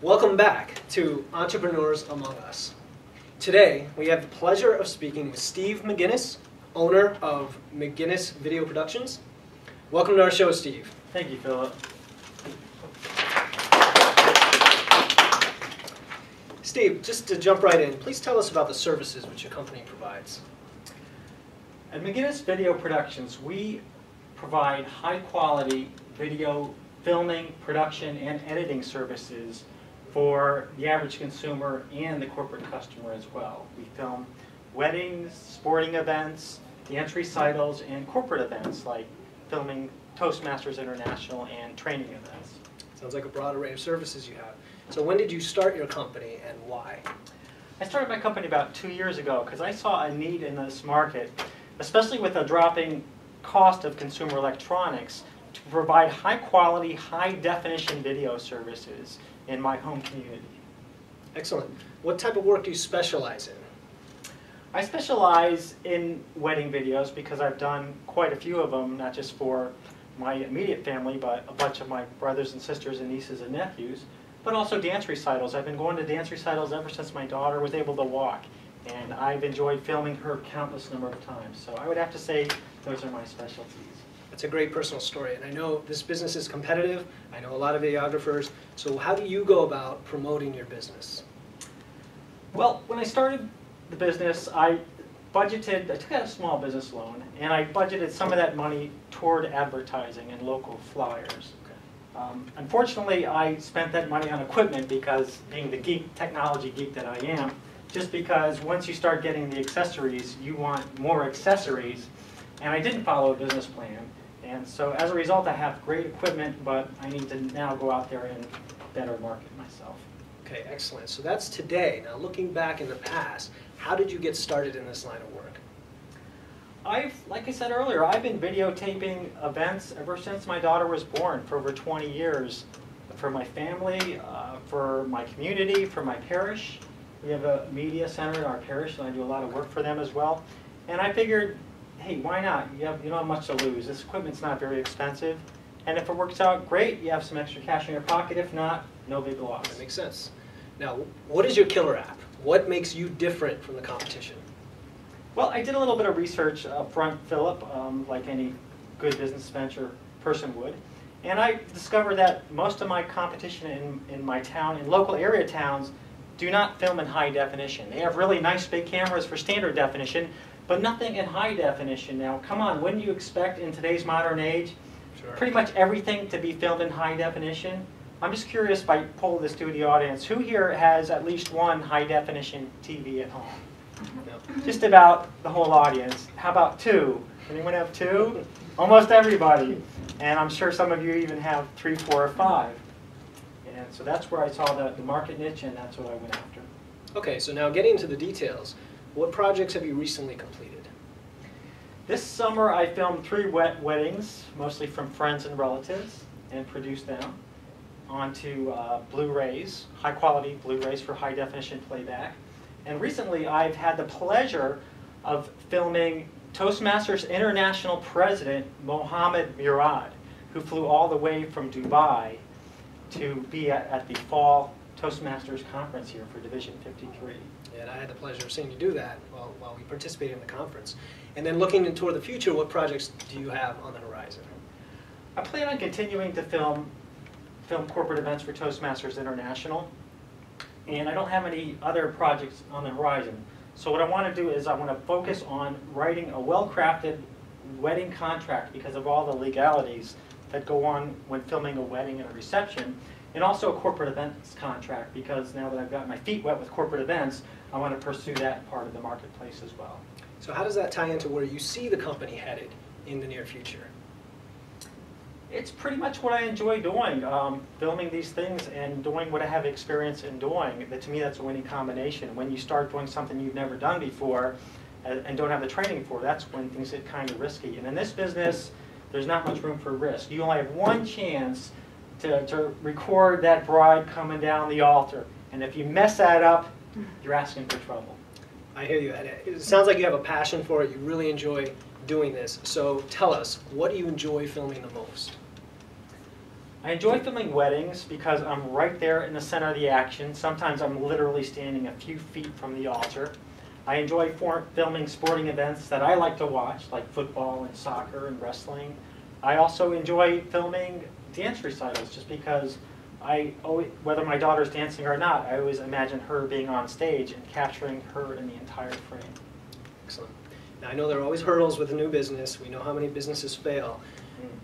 Welcome back to Entrepreneurs Among Us. Today, we have the pleasure of speaking with Steve McGuinness, owner of McGuinness Video Productions. Welcome to our show, Steve. Thank you, Philip. Steve, just to jump right in, please tell us about the services which your company provides. At McGuinness Video Productions, we provide high-quality video filming, production, and editing services for the average consumer and the corporate customer as well. We film weddings, sporting events, dance recitals, and corporate events like filming Toastmasters International and training events. Sounds like a broad array of services you have. So when did you start your company and why? I started my company about 2 years ago because I saw a need in this market, especially with the dropping cost of consumer electronics, to provide high-quality, high-definition video services in my home community. Excellent. What type of work do you specialize in? I specialize in wedding videos because I've done quite a few of them, not just for my immediate family, but a bunch of my brothers and sisters and nieces and nephews, but also dance recitals. I've been going to dance recitals ever since my daughter was able to walk, and I've enjoyed filming her countless number of times. So I would have to say those are my specialties. It's a great personal story, and I know this business is competitive. I know a lot of videographers. So how do you go about promoting your business? Well, when I started the business, I took out a small business loan, and I budgeted some of that money toward advertising and local flyers. Unfortunately, I spent that money on equipment because, being the technology geek that I am, just because once you start getting the accessories, you want more accessories, and I didn't follow a business plan. And so as a result, I have great equipment, but I need to now go out there and better market myself. Okay, excellent. So that's today. Now looking back in the past, how did you get started in this line of work? Like I said earlier, I've been videotaping events ever since my daughter was born for over 20 years. For my family, for my community, for my parish. We have a media center in our parish, and I do a lot of work for them as well. And I figured, hey, why not? You don't have much to lose. This equipment's not very expensive. And if it works out, great. You have some extra cash in your pocket. If not, no big loss. That makes sense. Now, what is your killer app? What makes you different from the competition? Well, I did a little bit of research up front, Philip, like any good business venture person would. And I discovered that most of my competition in my town, in local area towns, do not film in high definition. They have really nice big cameras for standard definition, but nothing in high definition. Now, come on, wouldn't you expect in today's modern age, pretty much everything to be filmed in high definition? I'm just curious, by poll this to the audience, who here has at least one high definition TV at home? No. Just about the whole audience. How about two? Anyone have two? Almost everybody. And I'm sure some of you even have 3, 4, or 5. And so that's where I saw the market niche, and that's what I went after. Okay, so now getting into the details, what projects have you recently completed? This summer I filmed 3 weddings, mostly from friends and relatives, and produced them onto Blu-rays, high-quality Blu-rays for high-definition playback. And recently I've had the pleasure of filming Toastmasters International President Mohammed Murad, who flew all the way from Dubai to be at the Fall Toastmasters Conference here for Division 53. Yeah, and I had the pleasure of seeing you do that while we participated in the conference. And then looking toward the future, what projects do you have on the horizon? I plan on continuing to film corporate events for Toastmasters International, and I don't have any other projects on the horizon. So what I want to do is I want to focus on writing a well-crafted wedding contract because of all the legalities that go on when filming a wedding and a reception, and also a corporate events contract because now that I've got my feet wet with corporate events, I want to pursue that part of the marketplace as well. So how does that tie into where you see the company headed in the near future? It's pretty much what I enjoy doing, filming these things and doing what I have experience in doing. To me, that's a winning combination. When you start doing something you've never done before and don't have the training for, that's when things get kind of risky. And in this business, there's not much room for risk. You only have one chance to record that bride coming down the altar. And if you mess that up, you're asking for trouble. I hear you. It sounds like you have a passion for it. You really enjoy doing this. So tell us, what do you enjoy filming the most? I enjoy filming weddings because I'm right there in the center of the action. Sometimes I'm literally standing a few feet from the altar. I enjoy filming sporting events that I like to watch, like football and soccer and wrestling. I also enjoy filming dance recitals just because whether my daughter's dancing or not, I always imagine her being on stage and capturing her in the entire frame. Excellent. Now, I know there are always hurdles with a new business. We know how many businesses fail.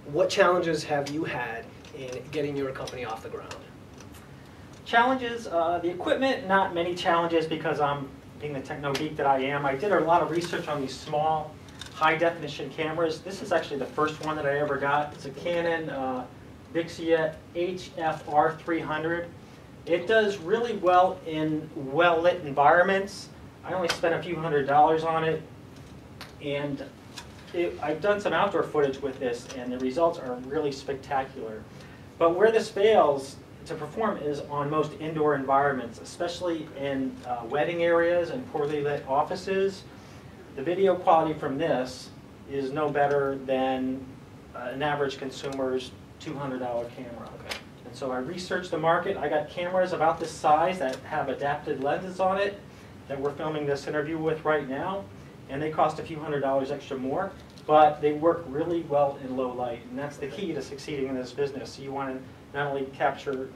What challenges have you had in getting your company off the ground? Challenges, the equipment, not many challenges because I'm being the techno geek that I am. I did a lot of research on these small, high-definition cameras. This is actually the first one that I ever got. It's a Canon Vixia HFR 300. It does really well in well-lit environments. I only spent a few $100s on it, and I've done some outdoor footage with this, and the results are really spectacular. But where this fails to perform is on most indoor environments, especially in wedding areas and poorly lit offices. The video quality from this is no better than an average consumer's $200 camera. Okay. And so I researched the market. I got cameras about this size that have adapted lenses on it that we're filming this interview with right now, and they cost a few $100s extra more, but they work really well in low light, and that's the key to succeeding in this business. So you want to not only capture,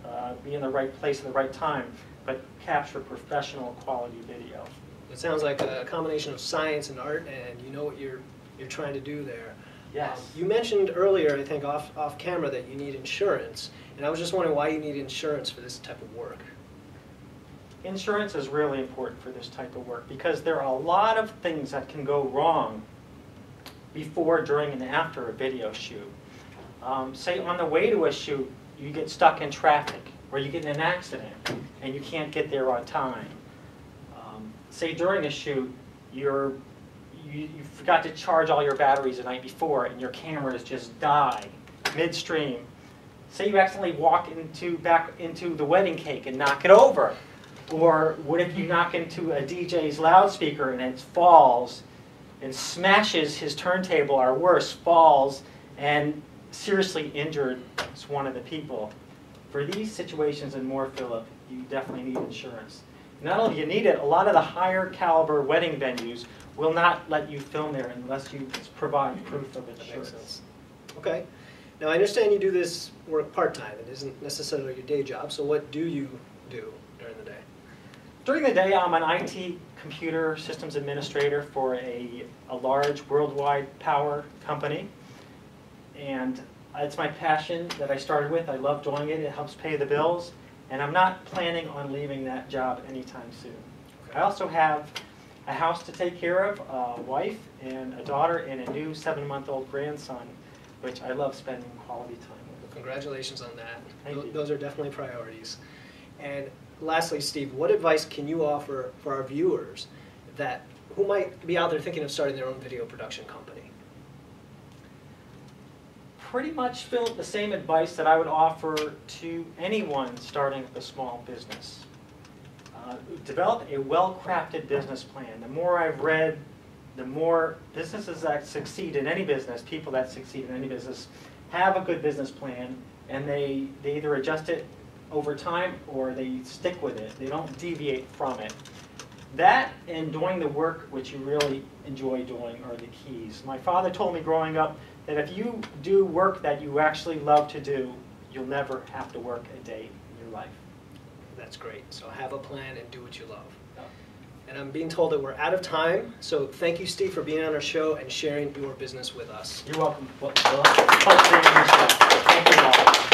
be in the right place at the right time, but capture professional quality video. It sounds like a combination of science and art, and you know what you're trying to do there. Yes. You mentioned earlier, I think off camera, that you need insurance, and I was just wondering why you need insurance for this type of work. Insurance is really important for this type of work because there are a lot of things that can go wrong before, during, and after a video shoot. Say on the way to a shoot, you get stuck in traffic, or you get in an accident, and you can't get there on time. Say during a shoot, you forgot to charge all your batteries the night before, and your cameras just die midstream. Say you accidentally walk back into the wedding cake and knock it over. Or what if you knock into a DJ's loudspeaker and it falls and smashes his turntable, or worse, falls and seriously injured one of the people? For these situations and more, Philip, you definitely need insurance. Not only do you need it, a lot of the higher caliber wedding venues will not let you film there unless you provide proof of insurance. That makes sense. Okay. Now, I understand you do this work part-time. It isn't necessarily your day job, so what do you do during the day? During the day, I'm an IT computer systems administrator for a large worldwide power company. And it's my passion that I started with. I love doing it. It helps pay the bills. And I'm not planning on leaving that job anytime soon. I also have a house to take care of, a wife and a daughter, and a new 7-month-old grandson, which I love spending quality time with. Well, congratulations on that. Thank you. Those are definitely priorities. And lastly, Steve, what advice can you offer for our viewers who might be out there thinking of starting their own video production company? Pretty much, Phil, the same advice that I would offer to anyone starting a small business. Develop a well-crafted business plan. The more I've read, the more businesses that succeed in any business, people that succeed in any business, have a good business plan, and they either adjust it over time or they stick with it. They don't deviate from it. That and doing the work which you really enjoy doing are the keys. My father told me growing up that if you do work that you actually love to do, you'll never have to work a day in your life. That's great. So have a plan and do what you love. And I'm being told that we're out of time, so thank you, Steve, for being on our show and sharing your business with us. You're welcome. Well, thank you all.